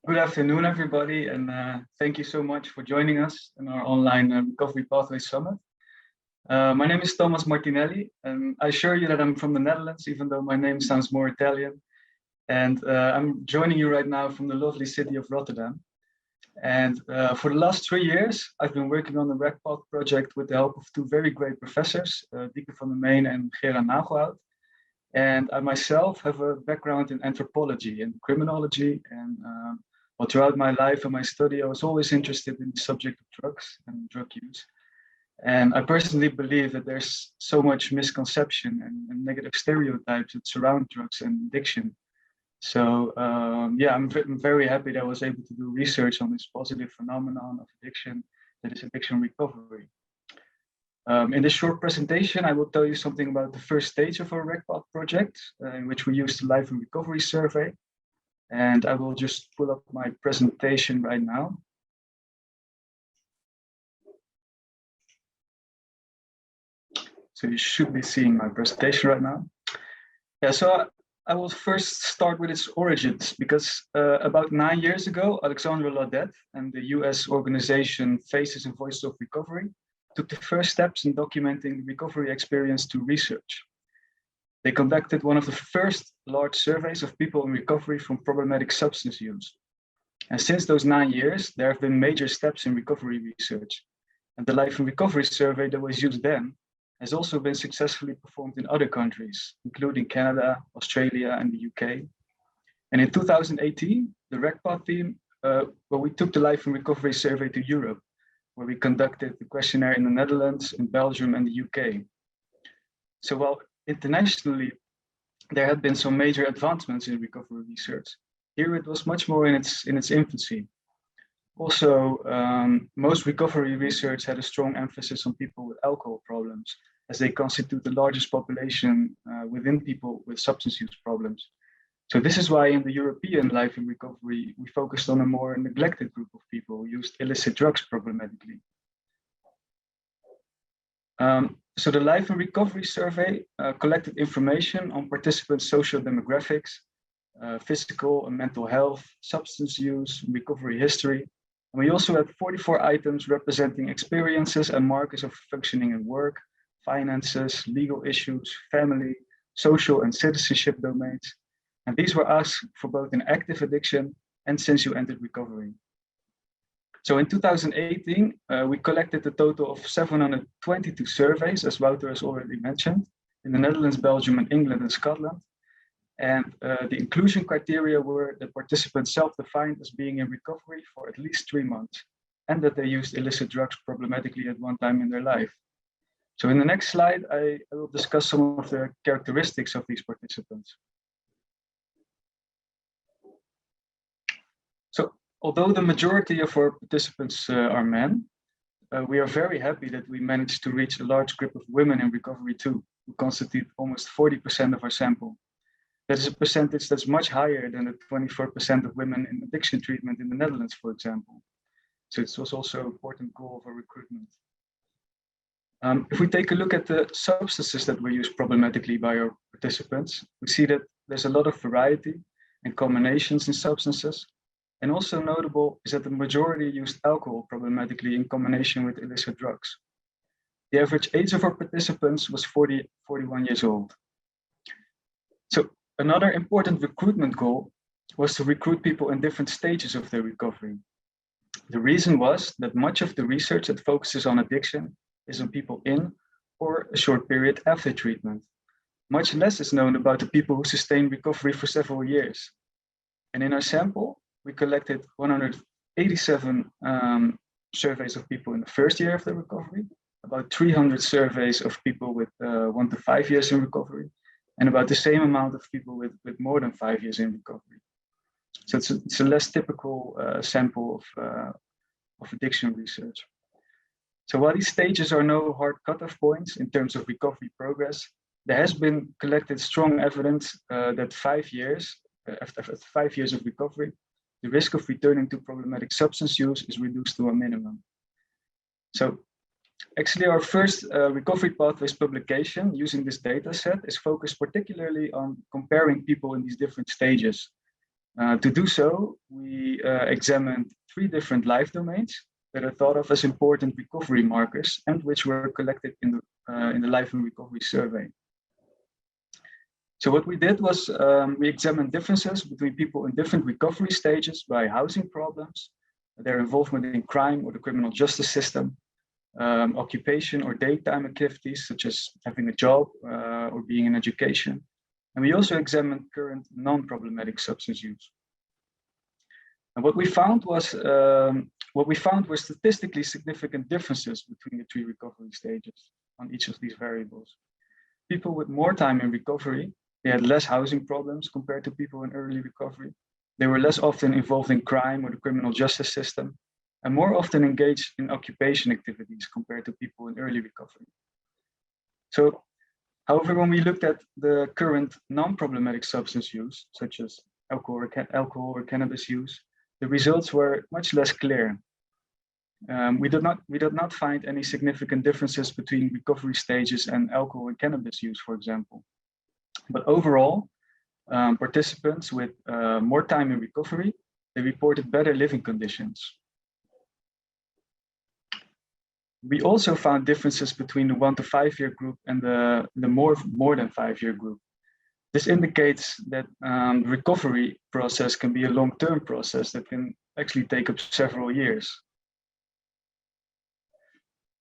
Good afternoon, everybody, and thank you so much for joining us in our online Recovery Pathway Summit. My name is Thomas Martinelli, and I assure you that I'm from the Netherlands, even though my name sounds more Italian. And I'm joining you right now from the lovely city of Rotterdam. And for the last 3 years, I've been working on the RecPath project with the help of two very great professors, Dieke van der Meen and Gerard Nagelhout. And I myself have a background in anthropology and criminology, and well, throughout my life and my study, I was always interested in the subject of drugs and drug use. And I personally believe that there's so much misconception and negative stereotypes that surround drugs and addiction. So yeah, I'm very happy that I was able to do research on this positive phenomenon of addiction, that is addiction recovery. In this short presentation, I will tell you something about the first stage of our RecPath project, in which we used the Life and Recovery Survey. And I will just pull up my presentation right now. So you should be seeing my presentation right now. Yeah, so I will first start with its origins, because about 9 years ago, Alexandre Laudet and the US organization Faces and Voices of Recovery took the first steps in documenting the recovery experience to research. They conducted one of the first large surveys of people in recovery from problematic substance use. And since those 9 years, there have been major steps in recovery research. And the Life and Recovery Survey that was used then has also been successfully performed in other countries, including Canada, Australia, and the UK. And in 2018, the RecPath team, we took the Life and Recovery Survey to Europe, where we conducted the questionnaire in the Netherlands, in Belgium, and the UK. So while internationally, there had been some major advancements in recovery research, here it was much more in its infancy. Also, most recovery research had a strong emphasis on people with alcohol problems, as they constitute the largest population within people with substance use problems. So this is why in the European Life and Recovery, we focused on a more neglected group of people who used illicit drugs problematically. So the Life and Recovery Survey collected information on participants' social demographics, physical and mental health, substance use, recovery history. And we also had 44 items representing experiences and markers of functioning in work, finances, legal issues, family, social and citizenship domains. And these were asked for both in active addiction and since you entered recovery. So in 2018, we collected a total of 722 surveys, as Wouter has already mentioned, in the Netherlands, Belgium, and England and Scotland. And the inclusion criteria were that participants self-defined as being in recovery for at least 3 months, and that they used illicit drugs problematically at one time in their life. So in the next slide, I will discuss some of the characteristics of these participants. So although the majority of our participants are men, we are very happy that we managed to reach a large group of women in recovery too, who constitute almost 40% of our sample. That is a percentage that's much higher than the 24% of women in addiction treatment in the Netherlands, for example. So it was also an important goal of our recruitment. If we take a look at the substances that were used problematically by our participants, we see that there's a lot of variety and combinations in substances. And also notable is that the majority used alcohol problematically in combination with illicit drugs. The average age of our participants was 41 years old. So another important recruitment goal was to recruit people in different stages of their recovery. The reason was that much of the research that focuses on addiction is on people in or a short period after treatment. Much less is known about the people who sustain recovery for several years. And in our sample, we collected 187 surveys of people in the first year of their recovery, about 300 surveys of people with 1 to 5 years in recovery, and about the same amount of people with more than 5 years in recovery. So it's a less typical sample of addiction research. So while these stages are no hard cutoff points in terms of recovery progress, there has been collected strong evidence that after 5 years of recovery, the risk of returning to problematic substance use is reduced to a minimum. So actually our first Recovery Pathways publication using this data set is focused particularly on comparing people in these different stages. To do so, we examined 3 different life domains that are thought of as important recovery markers and which were collected in the Life and Recovery Survey. So what we did was we examined differences between people in different recovery stages by housing problems, their involvement in crime or the criminal justice system, occupation or daytime activities such as having a job or being in education. And we also examined current non-problematic substance use. And what we found were statistically significant differences between the 3 recovery stages on each of these variables. People with more time in recovery, they had less housing problems compared to people in early recovery. They were less often involved in crime or the criminal justice system, and more often engaged in occupation activities compared to people in early recovery. So, however, when we looked at the current non-problematic substance use, such as alcohol or cannabis use, the results were much less clear. We did not find any significant differences between recovery stages and alcohol and cannabis use, for example. But overall, participants with more time in recovery, they reported better living conditions. We also found differences between the 1 to 5 year group and the more than 5 year group. This indicates that the recovery process can be a long-term process that can actually take up several years.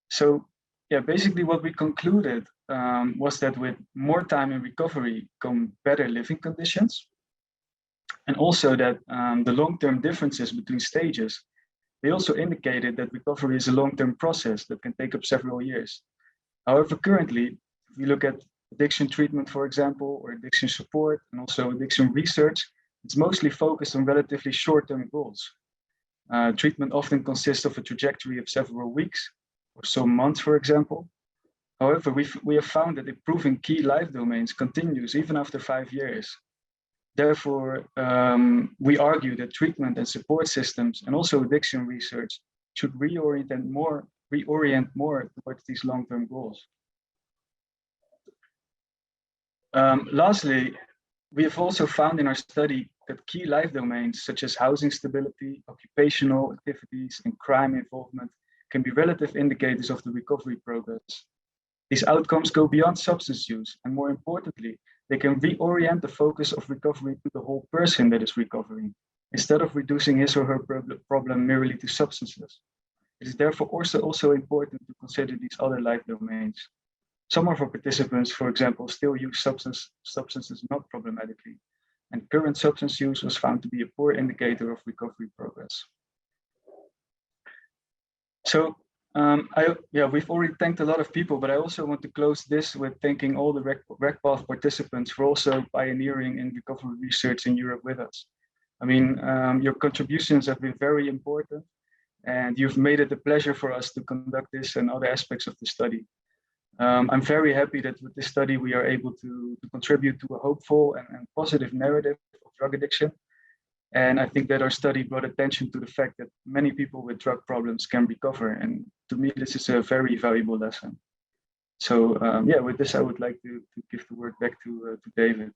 So yeah, basically what we concluded was that with more time in recovery come better living conditions, and also that the long-term differences between stages, they also indicated that recovery is a long-term process that can take up several years. However, currently, if we look at addiction treatment, for example, or addiction support, and also addiction research, it's mostly focused on relatively short-term goals. Treatment often consists of a trajectory of several weeks or some months, for example. However, we have found that improving key life domains continues even after 5 years. Therefore, we argue that treatment and support systems and also addiction research should reorient more towards these long-term goals. Lastly, we have also found in our study that key life domains such as housing stability, occupational activities, and crime involvement can be relative indicators of the recovery progress. These outcomes go beyond substance use, and more importantly, they can reorient the focus of recovery to the whole person that is recovering, instead of reducing his or her problem merely to substances. It is therefore also important to consider these other life domains. Some of our participants, for example, still use substances not problematically, and current substance use was found to be a poor indicator of recovery progress. So we've already thanked a lot of people, but I also want to close this with thanking all the RecPath participants for also pioneering in recovery research in Europe with us. I mean, your contributions have been very important, and you've made it a pleasure for us to conduct this and other aspects of the study. I'm very happy that with this study, we are able to contribute to a hopeful and positive narrative of drug addiction. And I think that our study brought attention to the fact that many people with drug problems can recover. And to me, this is a very valuable lesson. So with this, I would like to give the word back to David.